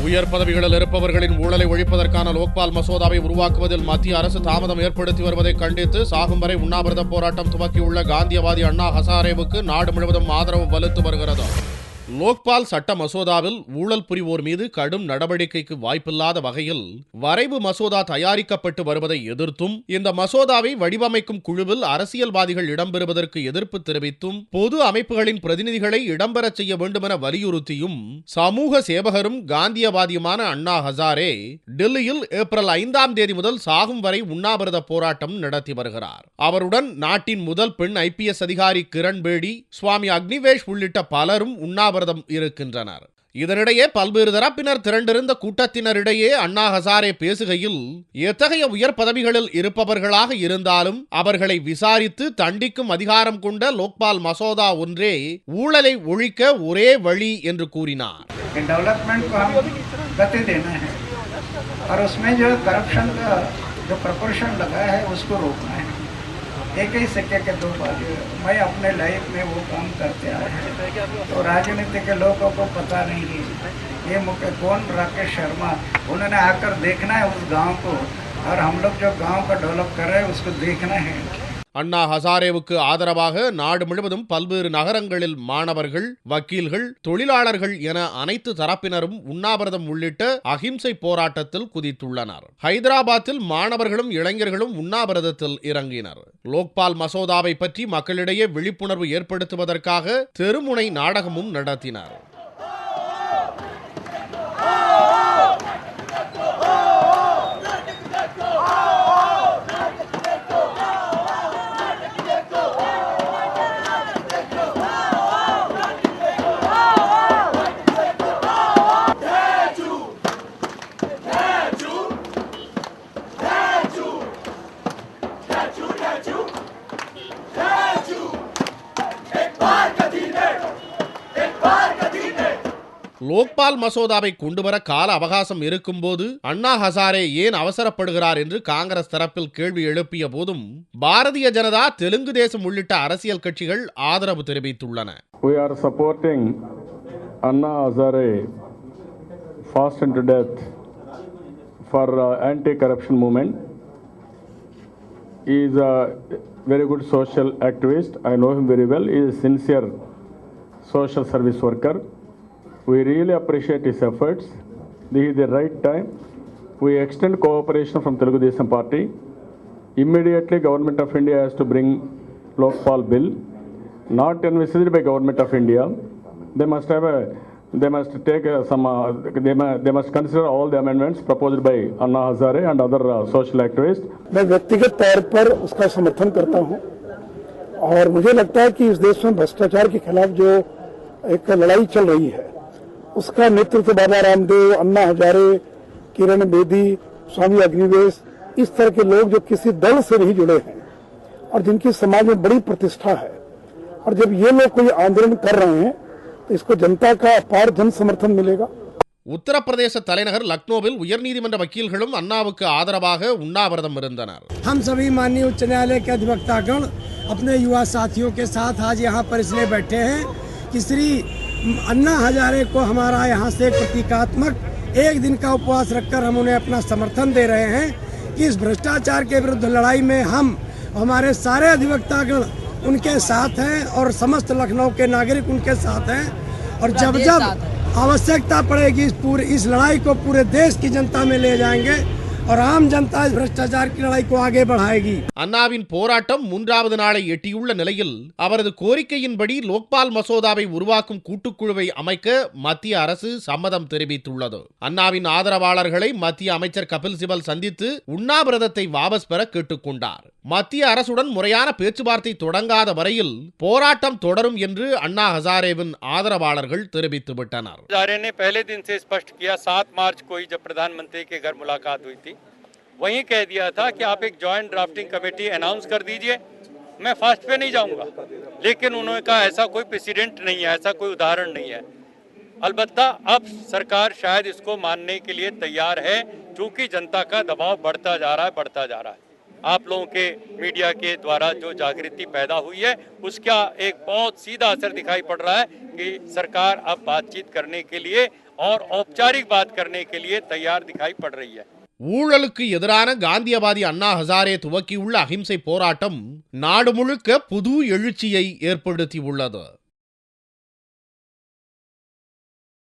உயர் பதவிகளில் இருப்பவர்களின் ஊழலை ஒழிப்பதற்கான லோக்பால் மசோதாவை உருவாக்குவதில் மத்திய அரசு தாமதம் ஏற்படுத்தி வருவதை கண்டித்து சாகும் வரை உண்ணாவிரத போராட்டம் துவக்கியுள்ள காந்தியவாதி அண்ணா ஹசாரேவுக்கு நாடு முழுவதும் ஆதரவு வலுத்து வருகிறது. லோக்பால் சட்ட மசோதாவில் ஊழல் புரிவோர் மீது கடும் நடவடிக்கைக்கு வாய்ப்பில்லாத வகையில் வரைவு மசோதா தயாரிக்கப்பட்டு வருவதை எதிர்த்தும், இந்த மசோதாவை வடிவமைக்கும் குழுவில் அரசியல்வாதிகள் இடம்பெறுவதற்கு எதிர்ப்பு தெரிவித்தும், பொது அமைப்புகளின் பிரதிநிதிகளை இடம்பெறச் செய்ய வேண்டுமென வலியுறுத்தியும் சமூக சேவகரும் காந்தியவாதியுமான அண்ணா ஹசாரே டெல்லியில் ஏப்ரல் 5ஆம் தேதி முதல் சாகும் வரை உண்ணாவிரத போராட்டம் நடத்தி வருகிறார். அவருடன் நாட்டின் முதல் பெண் IPS அதிகாரி கிரண் பேடி, சுவாமி அக்னிவேஷ் உள்ளிட்ட பலரும் உண்ணாவிரதம் இருக்கின்றனர். இதனிடையே பல்வேறு தரப்பினர் திரண்டிருந்த கூட்டத்தினரிடையே அண்ணா ஹசாரே பேசுகையில், எத்தகைய உயர் பதவிகளில் இருப்பவர்களாக இருந்தாலும் அவர்களை விசாரித்து தண்டிக்கும் அதிகாரம் கொண்ட லோக்பால் மசோதா ஒன்றே ஊழலை ஒழிக்க ஒரே வழி என்று கூறினார். डेवलपमेंट को हम गति देना है और उसमें जो करप्शन का जो प्रपोर्शन लगा है उसको रोकना है। एक ही सिक्के के दो बाजू। मैं अपने लाइफ में वो काम करते आए हैं, तो राजनीति के लोगों को पता नहीं है ये मुख्य कौन राकेश शर्मा, उन्होंने आकर देखना है उस गांव को, और हम लोग जो गांव का डेवलप कर रहे हैं उसको देखना है. அண்ணா ஹசாரேவுக்கு ஆதரவாக நாடு முழுவதும் பல்வேறு நகரங்களில் மாணவர்கள், வக்கீல்கள், தொழிலாளர்கள் என அனைத்து தரப்பினரும் உண்ணாவிரதம் உள்ளிட்ட அகிம்சை போராட்டத்தில் குதித்துள்ளனர். ஹைதராபாத்தில் மாணவர்களும் இளைஞர்களும் உண்ணாவிரதத்தில் இறங்கினர். லோக்பால் மசோதாவை பற்றி மக்களிடையே விழிப்புணர்வு ஏற்படுத்துவதற்காக தெருமுனை நாடகமும் நடத்தினர். லோக்பால் மசோதாவை கொண்டுவர கால அவகாசம் இருக்கும்போது அண்ணா ஹசாரே ஏன் அவசரப்படுகிறார் என்று காங்கிரஸ் தரப்பில் கேள்வி எழுப்பிய போதும் பாரதிய ஜனதா, தெலுங்கு தேசம் உள்ளிட்ட அரசியல் கட்சிகள் ஆதரவு தெரிவித்துள்ளன. We are supporting Anna Hazare fastened to death for anti-corruption movement. He is a very good social activist. I know him very well. He is a sincere social service worker. We really appreciate his efforts. This is the right time. We extend cooperation from Telugu Desam Party. Immediately, Government of India has to bring Lokpal bill, not envisaged by Government of India. They must take they must consider all the amendments proposed by Anna Hazare and other social activists. मैं व्यक्तिगत तौर पर उसका समर्थन करता हूं और मुझे लगता है कि इस देश में भ्रष्टाचार के खिलाफ जो एक लड़ाई चल रही है उसका नेतृत्व बाबा रामदेव, अन्ना हजारे, किरण बेदी, स्वामी अग्निवेश, इस तरह के लोग जो किसी दल से नहीं जुड़े हैं और जिनकी समाज में बड़ी प्रतिष्ठा है, और जब ये लोग कोई आंदोलन कर रहे हैं तो इसको जनता का अपार जन समर्थन मिलेगा. உத்தரப்பிரதேச தலைநகர் லக்னோவில் உயர்நீதிமன்ற வக்கீல்களும் அண்ணாவுக்கு ஆதரவாக உண்ணாவிரதம் இருந்தனர். हम सभी माननीय उच्च न्यायालय के अधिवक्तागण अपने युवा साथियों के साथ आज यहाँ पर इसलिए बैठे हैं कि श्री अन्ना हजारे को हमारा यहाँ से प्रतीकात्मक एक दिन का उपवास रखकर हम उन्हें अपना समर्थन दे रहे हैं कि इस भ्रष्टाचार के विरुद्ध लड़ाई में हम हमारे सारे अधिवक्तागण उनके साथ हैं और समस्त लखनऊ के नागरिक उनके साथ हैं, और जब जब आवश्यकता पड़ेगी इस लड़ाई को पूरे देश की जनता में ले जाएंगे और आम जनता इस भ्रष्टाचार की लड़ाई को आगे बढ़ाएगी. அண்ணாவின் போராட்டம் 3வது நாளை எட்டியுள்ள நிலையில் அவரது கோரிக்கையின்படி லோக்பால் மசோதாவை உருவாக்கும் கூட்டுக்குழுவை அமைக்க மத்திய அரசு சம்மதம் தெரிவித்துள்ளது. அண்ணாவின் ஆதரவாளர்களை மத்திய அமைச்சர் கபில் சிபல் சந்தித்து உண்ணாவிரதத்தை வாபஸ் பெற கேட்டுக்கொண்டார். மத்திய அரசுடன் முறையான பேச்சுவார்த்தை தொடங்காத வரையில் போராட்டம் தொடரும் என்று அண்ணா ஹசாரேவின் ஆதரவாளர்கள் தெரிவித்துவிட்டனர். हजारे ने पहले दिन से स्पष्ट किया, 7 मार्च को ही जब प्रधानमंत्री के घर मुलाकात हुई थी वहीं कह दिया था कि आप एक जॉइंट ड्राफ्टिंग कमेटी अनाउंस कर दीजिए, मैं फास्ट पे नहीं जाऊंगा. लेकिन उन्होंने कहा ऐसा कोई प्रेसिडेंट नहीं है, ऐसा कोई उदाहरण नहीं है. अलबत्ता अब सरकार शायद इसको मानने के लिए तैयार है, क्योंकि जनता का दबाव बढ़ता जा रहा है. आप लोगों के मीडिया के द्वारा जो जागृति पैदा हुई है उसका एक बहुत सीधा असर दिखाई पड़ रहा है कि सरकार अब बातचीत करने के लिए और औपचारिक बात करने के लिए तैयार दिखाई पड़ रही है। ஊழலுக்கு எதிரான காந்தியவாதி அண்ணா ஹசாரே துவக்கியுள்ள அகிம்சை போராட்டம் நாடு முழுக்க புது எழுச்சியை ஏற்படுத்தியுள்ளது.